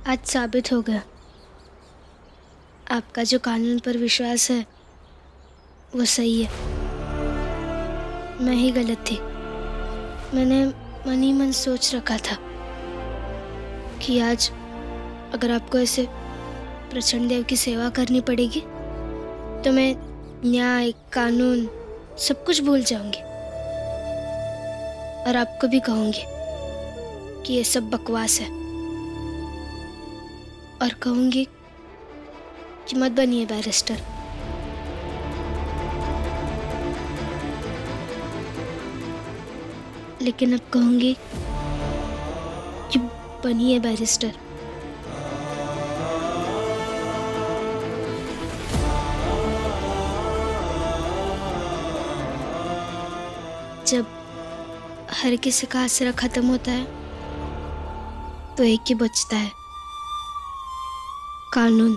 आज साबित हो गया आपका जो कानून पर विश्वास है वो सही है। मैं ही गलत थी। मैंने मन ही मन सोच रखा था कि आज अगर आपको ऐसे प्रचंड देव की सेवा करनी पड़ेगी तो मैं न्याय कानून सब कुछ भूल जाऊंगी और आपको भी कहूंगी कि ये सब बकवास है और कहूंगी कि मत बनिए बैरिस्टर। लेकिन अब कहूंगी कि बनिए बैरिस्टर। जब हर किसी का आसरा खत्म होता है तो एक ही बचता है, कानून।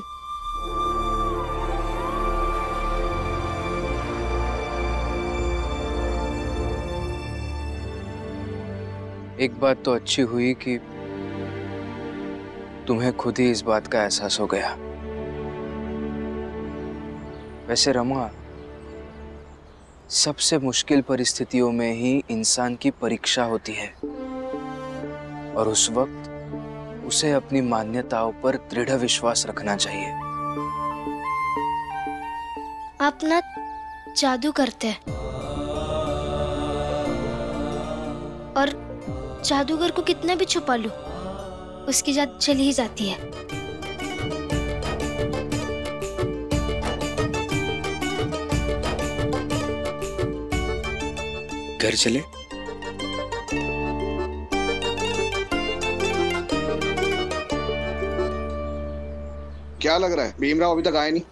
एक बात तो अच्छी हुई कि तुम्हें खुद ही इस बात का एहसास हो गया। वैसे रमा, सबसे मुश्किल परिस्थितियों में ही इंसान की परीक्षा होती है और उस वक्त उसे अपनी मान्यताओं पर दृढ़ विश्वास रखना चाहिए। आप ना जादू करते हैं और जादूगर को कितना भी छुपा लो उसकी जादू चली ही जाती है। घर चले? क्या लग रहा है भीमराव अभी तक आए नहीं?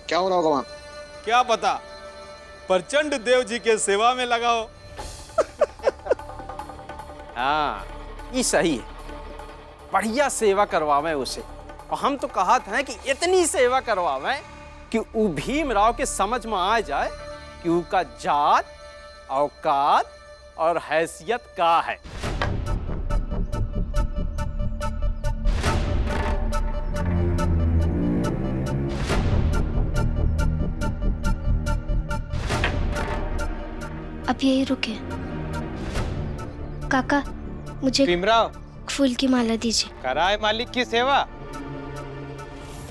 क्या हो रहा होगा वहां? क्या पता, प्रचंड देव जी के सेवा में लगा हो। हाँ, ये सही है। बढ़िया सेवा करवावे उसे। और हम तो कहते हैं कि इतनी सेवा करवावे कि वो भीमराव के समझ में आ जाए कि उसका जात औकात और हैसियत का है। अब यही रुके। काका, मुझे भीमराव फूल की माला दीजिए। कराए मालिक की सेवा।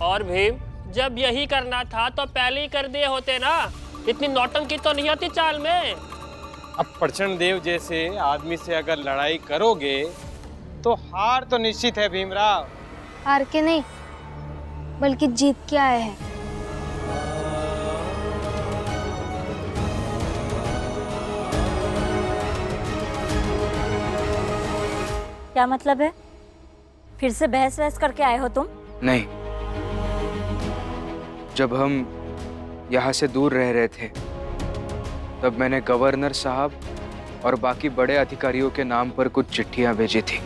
और भीम, जब यही करना था तो पहले ही कर दिए होते ना। इतनी नौटंकी तो नहीं आती चाल में। अब प्रचंड देव जैसे आदमी से अगर लड़ाई करोगे तो हार तो निश्चित है भीमराव। हार के नहीं बल्कि जीत के आए हैं। क्या मतलब है? फिर से बहस वहस करके आए हो तुम? नहीं, जब हम यहाँ से दूर रह रहे थे तब मैंने गवर्नर साहब और बाकी बड़े अधिकारियों के नाम पर कुछ चिट्ठियां भेजी थी।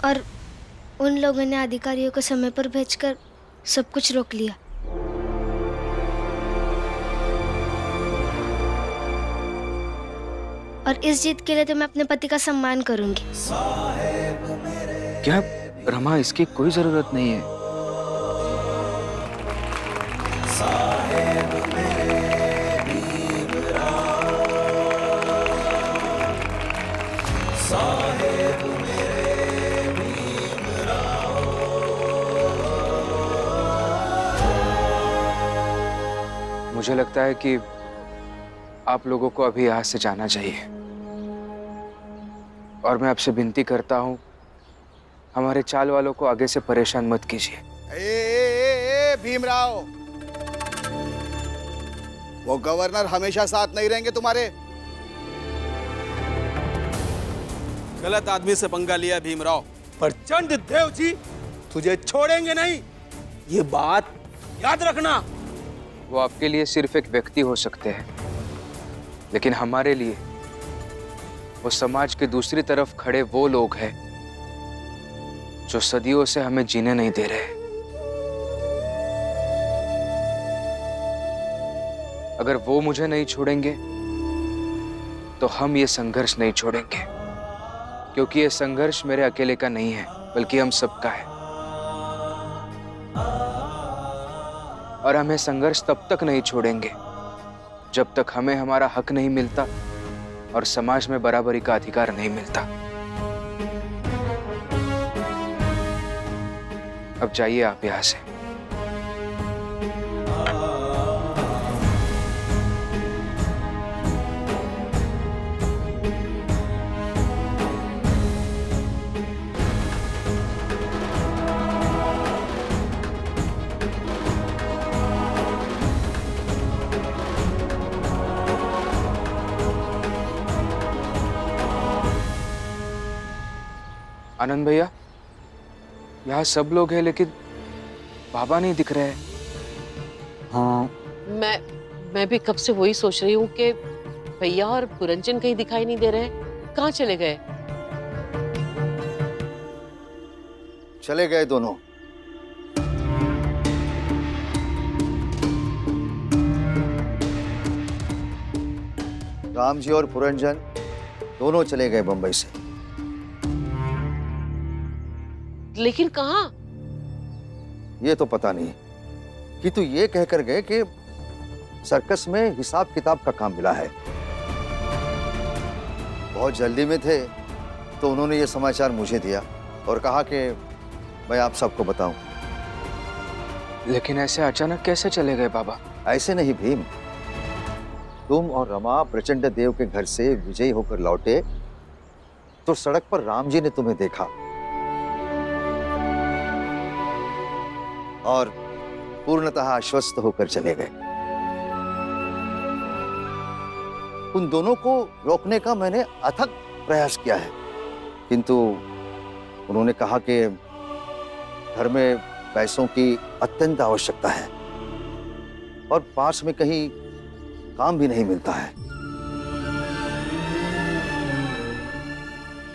और उन लोगों ने अधिकारियों को समय पर भेजकर सब कुछ रोक लिया। और इस जीत के लिए तो मैं अपने पति का सम्मान करूंगी। क्या रमा, इसकी कोई जरूरत नहीं है। मुझे लगता है कि आप लोगों को अभी यहाँ से जाना चाहिए और मैं आपसे विनती करता हूँ, हमारे चाल वालों को आगे से परेशान मत कीजिए। भीमराव, वो गवर्नर हमेशा साथ नहीं रहेंगे तुम्हारे। गलत आदमी से पंगा लिया भीमराव। प्रचंड देव जी तुझे छोड़ेंगे नहीं, ये बात याद रखना। वो आपके लिए सिर्फ एक व्यक्ति हो सकते हैं, लेकिन हमारे लिए वो समाज के दूसरी तरफ खड़े वो लोग हैं जो सदियों से हमें जीने नहीं दे रहे। अगर वो मुझे नहीं छोड़ेंगे तो हम ये संघर्ष नहीं छोड़ेंगे। क्योंकि ये संघर्ष मेरे अकेले का नहीं है, बल्कि हम सबका है। और हम ये संघर्ष तब तक नहीं छोड़ेंगे जब तक हमें हमारा हक नहीं मिलता और समाज में बराबरी का अधिकार नहीं मिलता। अब जाइए आप यहां से। आनंद भैया, यहाँ सब लोग हैं लेकिन बाबा नहीं दिख रहे हैं। हाँ, मैं भी कब से वही सोच रही हूँ कि भैया और पुरंजन कहीं दिखाई नहीं दे रहे। कहाँ चले गए? चले गए दोनों। राम जी और पुरंजन दोनों चले गए बंबई से। लेकिन कहाँ? ये तो पता नहीं, कि तो ये कहकर गए कि सर्कस में हिसाब किताब का काम मिला है। बहुत जल्दी में थे तो उन्होंने ये समाचार मुझे दिया और कहा कि मैं आप सबको बताऊं। लेकिन ऐसे अचानक कैसे चले गए बाबा? ऐसे नहीं भीम, तुम और रमा प्रचंड देव के घर से विजयी होकर लौटे तो सड़क पर राम जी ने तुम्हें देखा और पूर्णतः आश्वस्त होकर चले गए। उन दोनों को रोकने का मैंने अथक प्रयास किया है, किंतु उन्होंने कहा कि घर में पैसों की अत्यंत आवश्यकता है और पास में कहीं काम भी नहीं मिलता है।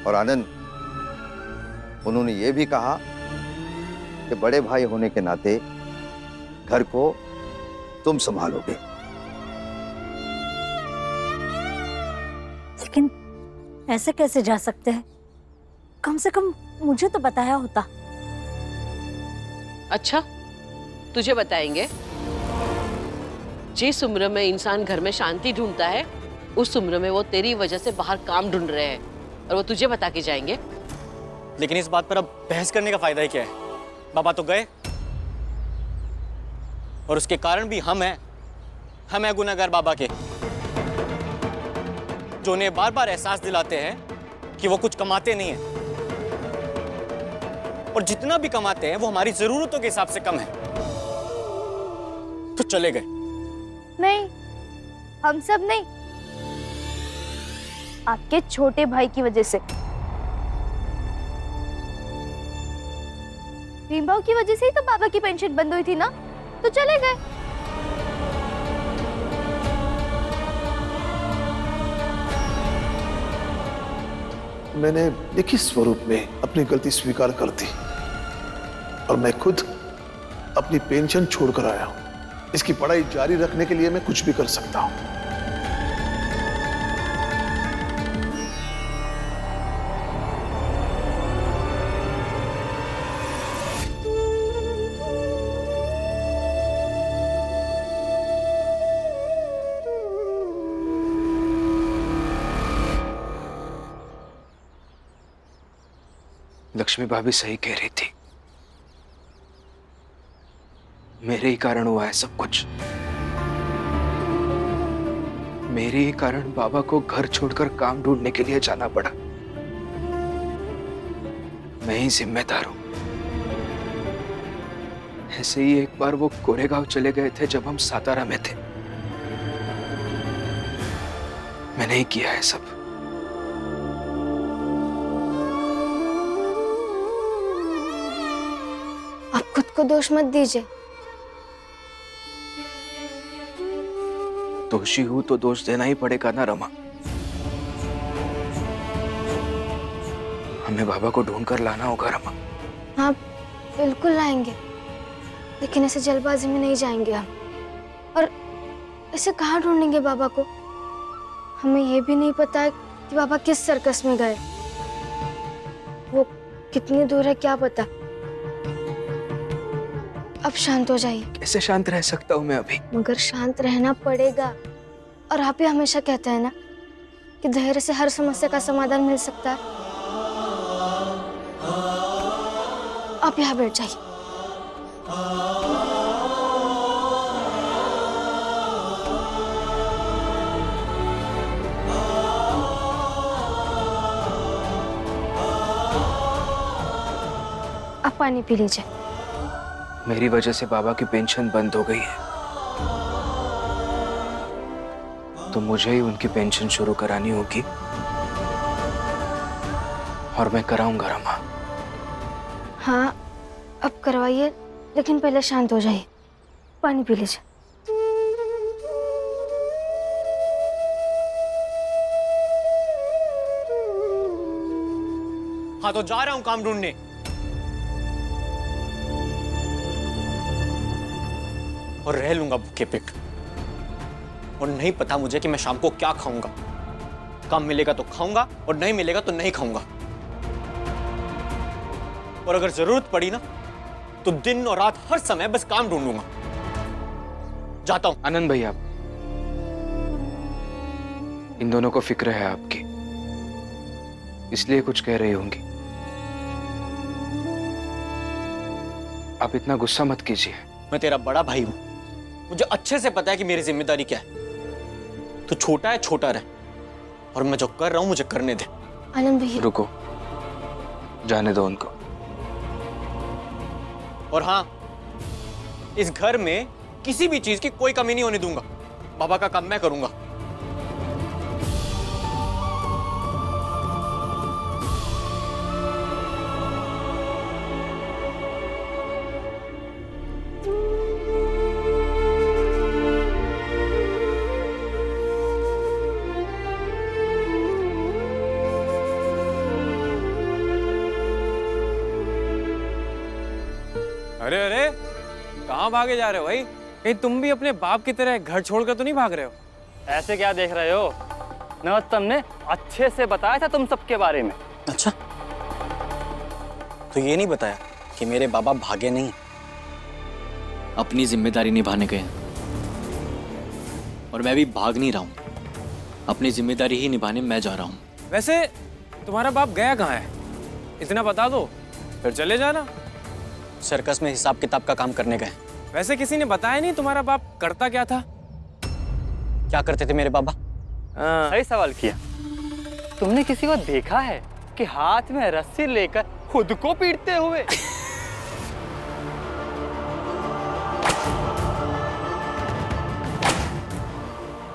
और आनंद, उन्होंने ये भी कहा कि बड़े भाई होने के नाते घर को तुम संभालोगे। लेकिन ऐसे कैसे जा सकते हैं? कम से कम मुझे तो बताया होता। अच्छा, तुझे बताएंगे। जिस उम्र में इंसान घर में शांति ढूंढता है, उस उम्र में वो तेरी वजह से बाहर काम ढूंढ रहे हैं और वो तुझे बता के जाएंगे। लेकिन इस बात पर अब बहस करने का फायदा ही क्या है? बाबा तो गए और उसके कारण भी हम हैं गुनहगार बाबा के, जो उन्हें बार बार एहसास दिलाते हैं कि वो कुछ कमाते नहीं हैं और जितना भी कमाते हैं वो हमारी जरूरतों के हिसाब से कम है। तो चले गए। नहीं, हम सब नहीं, आपके छोटे भाई की वजह से, भीमभाव की वजह से ही तो बाबा की पेंशन बंद हुई थी ना, तो चले गए। मैंने लिखित स्वरूप में अपनी गलती स्वीकार कर दी और मैं खुद अपनी पेंशन छोड़कर आया हूं। इसकी पढ़ाई जारी रखने के लिए मैं कुछ भी कर सकता हूं। लक्ष्मी भाभी सही कह रही थी, मेरे ही कारण हुआ है सब कुछ। मेरे ही कारण बाबा को घर छोड़कर काम ढूंढने के लिए जाना पड़ा। मैं ही जिम्मेदार हूं। ऐसे ही एक बार वो कोरेगांव चले गए थे जब हम सातारा में थे। मैंने ही किया है सब। आप खुद को दोष मत दीजिए। दोषी हूं तो दोष देना ही पड़ेगा ना रमा। हमें बाबा को ढूंढ कर लाना होगा रमा। हाँ, बिल्कुल लाएंगे, लेकिन ऐसे जल्दबाजी में नहीं जाएंगे हम। और ऐसे कहाँ ढूंढेंगे बाबा को? हमें ये भी नहीं पता है कि बाबा किस सर्कस में गए। वो कितनी दूर है क्या पता। अब शांत हो जाइए। कैसे शांत रह सकता हूँ मैं अभी? मगर शांत रहना पड़ेगा। और आप ही हमेशा कहते हैं ना कि धैर्य से हर समस्या का समाधान मिल सकता है। आप यहाँ बैठ जाइए। आप पानी पी लीजिए। मेरी वजह से बाबा की पेंशन बंद हो गई है, तो मुझे ही उनकी पेंशन शुरू करानी होगी और मैं कराऊंगा रमा। हाँ, अब करवाइए, लेकिन पहले शांत हो जाइए। पानी पी लीजिए। हाँ तो जा रहा हूं काम ढूंढने। और रह लूंगा भूखे पेट। और नहीं पता मुझे कि मैं शाम को क्या खाऊंगा। काम मिलेगा तो खाऊंगा और नहीं मिलेगा तो नहीं खाऊंगा। और अगर जरूरत पड़ी ना तो दिन और रात हर समय बस काम ढूंढूंगा। जाता हूं। आनंद भैया, इन दोनों को फिक्र है आपकी, इसलिए कुछ कह रही होंगी। आप इतना गुस्सा मत कीजिए। मैं तेरा बड़ा भाई हूं, मुझे अच्छे से पता है कि मेरी जिम्मेदारी क्या है। तो छोटा है छोटा रहे, और मैं जो कर रहा हूं मुझे करने दे। आनंद भैया रुको, जाने दो उनको। और हाँ, इस घर में किसी भी चीज की कोई कमी नहीं होने दूंगा। बाबा का काम मैं करूंगा। अरे अरे, कहाँ भागे जा रहे हो भाई? कहीं तुम भी अपने बाप की तरह घर छोड़कर तो नहीं भाग रहे हो? ऐसे क्या देख रहे हो? नरोत्तम ने अच्छे से बताया था तुम सबके बारे में। अच्छा, तो ये नहीं बताया कि मेरे बाबा भागे नहीं, अपनी जिम्मेदारी निभाने गए। और मैं भी भाग नहीं रहा हूं, अपनी जिम्मेदारी ही निभाने मैं जा रहा हूं। वैसे तुम्हारा बाप गया कहाँ है? इतना बता दो, फिर चले जाना। सर्कस में हिसाब किताब का काम करने गए। वैसे किसी ने बताया नहीं तुम्हारा बाप करता क्या था? क्या करते थे मेरे बाबा? सही सवाल किया। तुमने किसी को देखा है कि हाथ में रस्सी लेकर खुद को पीटते हुए?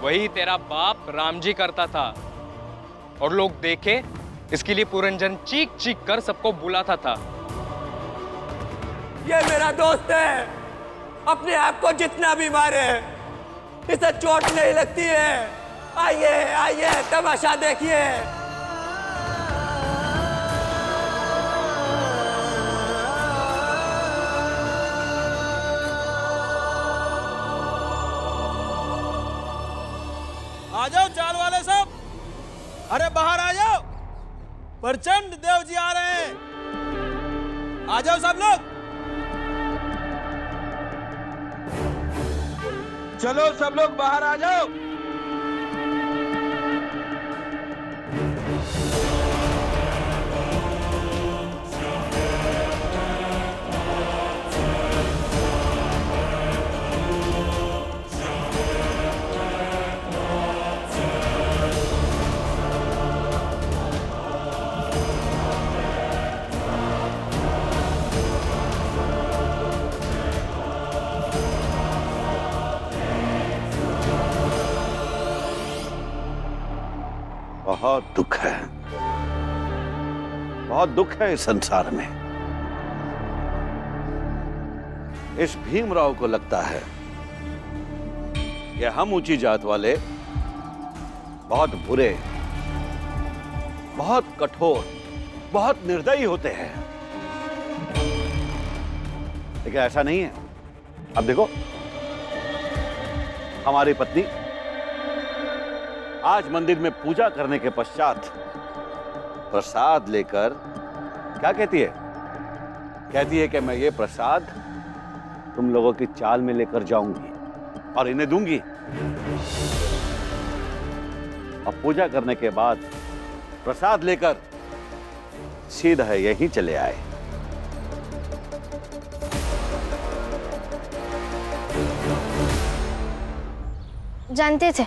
वही तेरा बाप रामजी करता था, और लोग देखे इसके लिए पुरंजन चीख चीख कर सबको बुलाता था। ये मेरा दोस्त है, अपने आप को जितना भी मारे इसे चोट नहीं लगती है। आइए आइए तमाशा देखिए। आ जाओ चाल वाले सब, अरे बाहर आ जाओ, प्रचंड देव जी आ रहे हैं। आ जाओ सब लोग, चलो सब लोग बाहर आ जाओ। बहुत दुख है, बहुत दुख है इस संसार में। इस भीमराव को लगता है कि हम ऊंची जात वाले बहुत बुरे, बहुत कठोर, बहुत निर्दयी होते हैं, लेकिन ऐसा नहीं है। अब देखो, हमारी पत्नी आज मंदिर में पूजा करने के पश्चात प्रसाद लेकर क्या कहती है? कहती है कि मैं ये प्रसाद तुम लोगों की चाल में लेकर जाऊंगी और इन्हें दूंगी। अब पूजा करने के बाद प्रसाद लेकर सीधा यहीं चले आए। जानते थे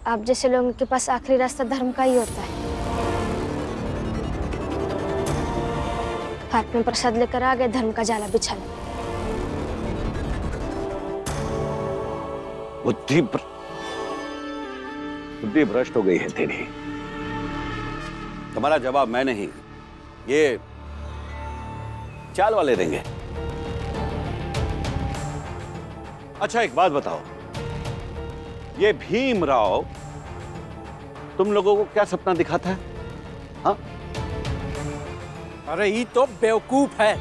आप जैसे लोगों के पास आखिरी रास्ता धर्म का ही होता है। हाथ में प्रसाद लेकर आ गए, धर्म का जाला बिछा लिया। बुद्धि भ्रष्ट हो गई है तेरी। तुम्हारा जवाब मैं नहीं, ये चाल वाले देंगे। अच्छा एक बात बताओ, ये भीमराव तुम लोगों को क्या सपना दिखाता है? हाँ? अरे ये तो बेवकूफ है।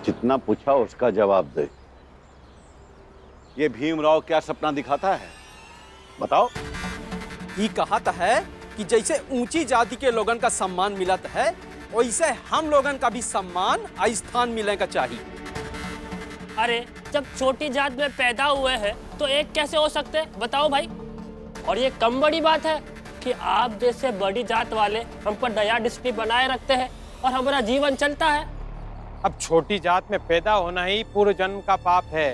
जितना पूछा उसका जवाब दे। ये भीमराव क्या सपना दिखाता है? बताओ। ये कहता है कि जैसे ऊंची जाति के लोगन का सम्मान मिलता है, वैसे हम लोगन का भी सम्मान स्थान मिलेगा चाहिए। अरे जब छोटी जात में पैदा हुए हैं तो एक कैसे हो सकते हैं बताओ भाई। और ये कम बड़ी बात है कि आप जैसे बड़ी जात वाले हम पर दया दृष्टि बनाए रखते हैं और हमारा जीवन चलता है। अब छोटी जात में पैदा होना ही पूर्व जन्म का पाप है।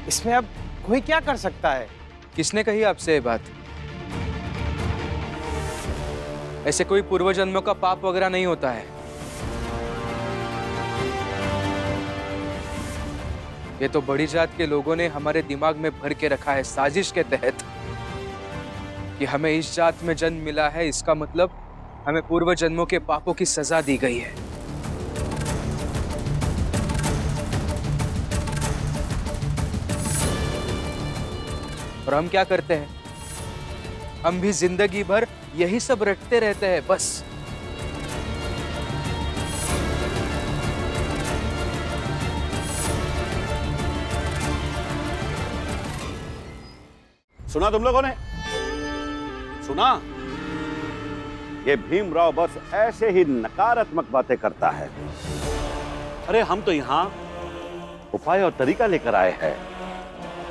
इसमें अब कोई क्या कर सकता है? किसने कही आपसे ये बात? ऐसे कोई पूर्व जन्मों का पाप वगैरह नहीं होता है। ये तो बड़ी जात के लोगों ने हमारे दिमाग में भर के रखा है साजिश के तहत कि हमें इस जात में जन्म मिला है, इसका मतलब हमें पूर्व जन्मों के पापों की सजा दी गई है। और हम क्या करते हैं? हम भी जिंदगी भर यही सब रटते रहते हैं बस। सुना तुम लोगों ने? सुना? ये भीमराव बस ऐसे ही नकारात्मक बातें करता है। अरे हम तो यहां उपाय और तरीका लेकर आए हैं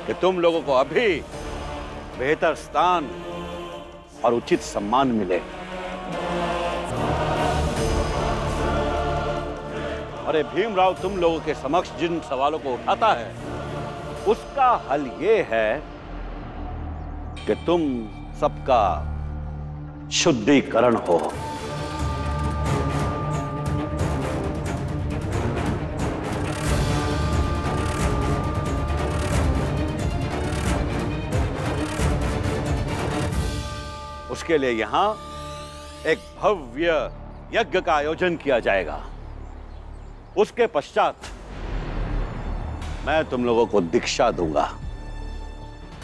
कि तुम लोगों को अभी बेहतर स्थान और उचित सम्मान मिले। अरे भीमराव तुम लोगों के समक्ष जिन सवालों को उठाता है उसका हल ये है कि तुम सबका शुद्धिकरण हो। उसके लिए यहां एक भव्य यज्ञ का आयोजन किया जाएगा। उसके पश्चात मैं तुम लोगों को दीक्षा दूंगा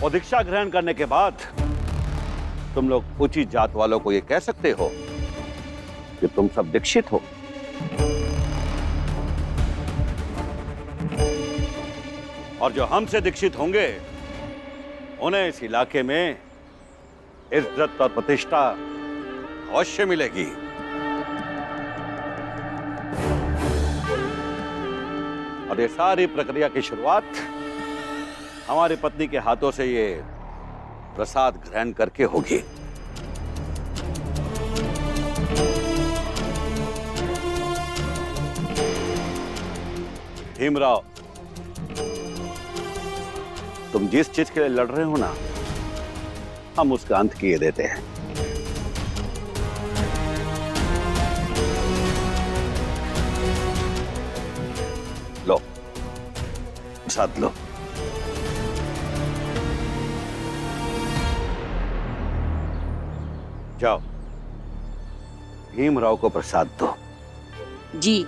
और दीक्षा ग्रहण करने के बाद तुम लोग ऊंची जात वालों को ये कह सकते हो कि तुम सब दीक्षित हो। और जो हमसे दीक्षित होंगे उन्हें इस इलाके में इज्जत और प्रतिष्ठा अवश्य मिलेगी। और ये सारी प्रक्रिया की शुरुआत हमारी पत्नी के हाथों से ये प्रसाद ग्रहण करके होगी। भीमराव, तुम जिस चीज के लिए लड़ रहे हो ना, हम उसका अंत किए देते हैं। लो प्रसाद लो। जाओ भीमराव को प्रसाद दो। जी।